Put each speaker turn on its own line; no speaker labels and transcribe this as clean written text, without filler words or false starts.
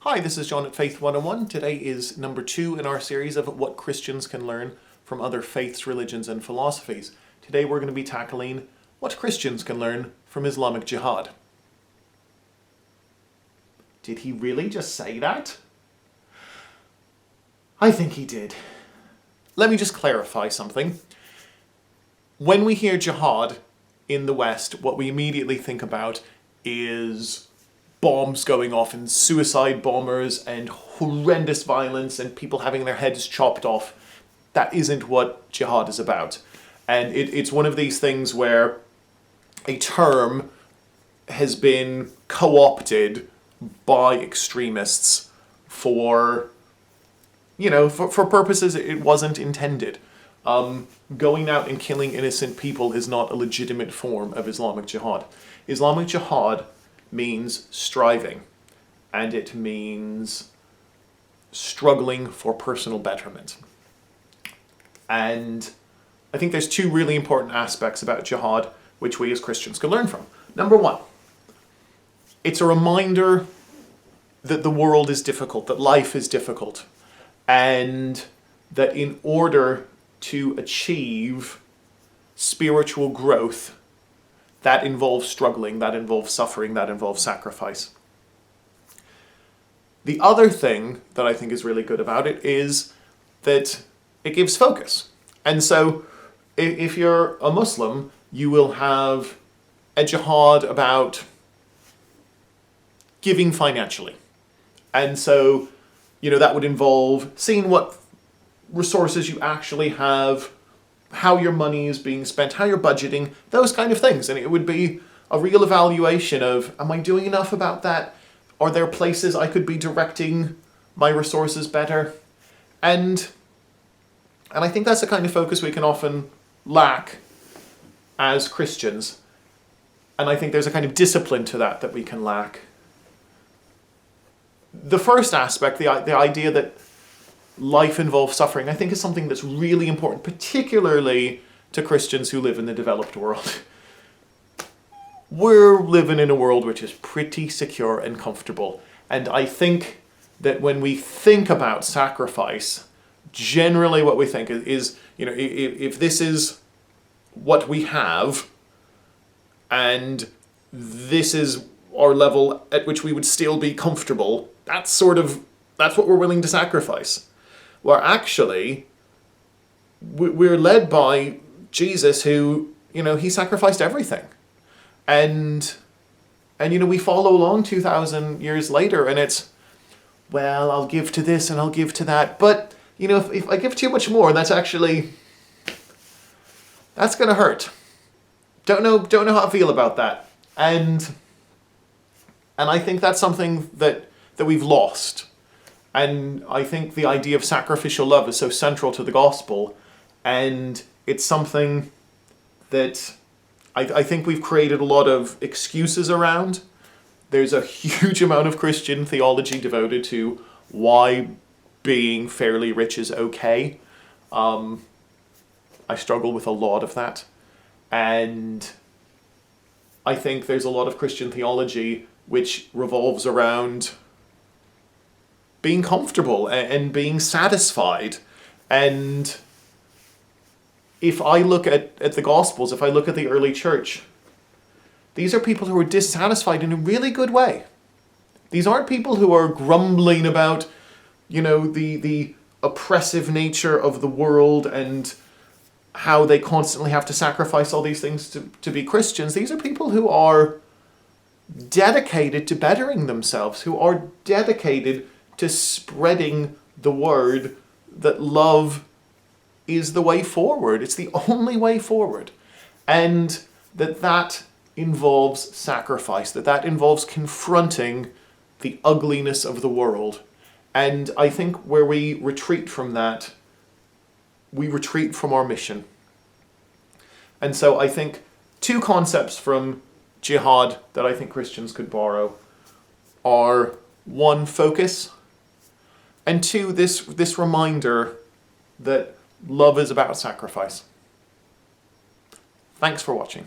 Hi, this is John at Faith 101. Today is number 2 in our series of what Christians can learn from other faiths, religions, and philosophies. Today we're going to be tackling what Christians can learn from Islamic Jihad. Did he really just say that? I think he did. Let me just clarify something. When we hear jihad in the West, what we immediately think about is bombs going off and suicide bombers and horrendous violence and people having their heads chopped off. That isn't what jihad is about. And it's one of these things where a term has been co-opted by extremists for purposes it wasn't intended. Going out and killing innocent people is not a legitimate form of Islamic Jihad. Islamic Jihad means striving, and it means struggling for personal betterment. And I think there's two really important aspects about jihad which we as Christians can learn from. Number one, it's a reminder that the world is difficult, that life is difficult, and that in order to achieve spiritual growth, that involves struggling, that involves suffering, that involves sacrifice. The other thing that I think is really good about it is that it gives focus. And so if you're a Muslim, you will have a jihad about giving financially. And so, that would involve seeing what resources you actually have, how your money is being spent, how you're budgeting, those kind of things. And it would be a real evaluation of, am I doing enough about that? Are there places I could be directing my resources better? And I think that's the kind of focus we can often lack as Christians. And I think there's a kind of discipline to that we can lack. The first aspect, the idea that life involves suffering, I think is something that's really important, particularly to Christians who live in the developed world. We're living in a world which is pretty secure and comfortable. And I think that when we think about sacrifice, generally what we think is if this is what we have, and this is our level at which we would still be comfortable, that's what we're willing to sacrifice. Where actually, we're led by Jesus who, he sacrificed everything. And we follow along 2,000 years later and it's, well, I'll give to this and I'll give to that. But, if I give too much more, that's going to hurt. Don't know how I feel about that. And I think that's something that we've lost. And I think the idea of sacrificial love is so central to the gospel, and it's something that I think we've created a lot of excuses around. There's a huge amount of Christian theology devoted to why being fairly rich is okay. I struggle with a lot of that. And I think there's a lot of Christian theology which revolves around being comfortable and being satisfied. And if I look at the Gospels, if I look at the early church, these are people who are dissatisfied in a really good way. These aren't people who are grumbling about, the oppressive nature of the world and how they constantly have to sacrifice all these things to be Christians. These are people who are dedicated to bettering themselves, who are dedicated to spreading the word that love is the way forward. It's the only way forward. And that involves sacrifice, that involves confronting the ugliness of the world. And I think where we retreat from that, we retreat from our mission. And so I think two concepts from jihad that I think Christians could borrow are, one, focus, and two, this reminder that love is about sacrifice. Thanks for watching.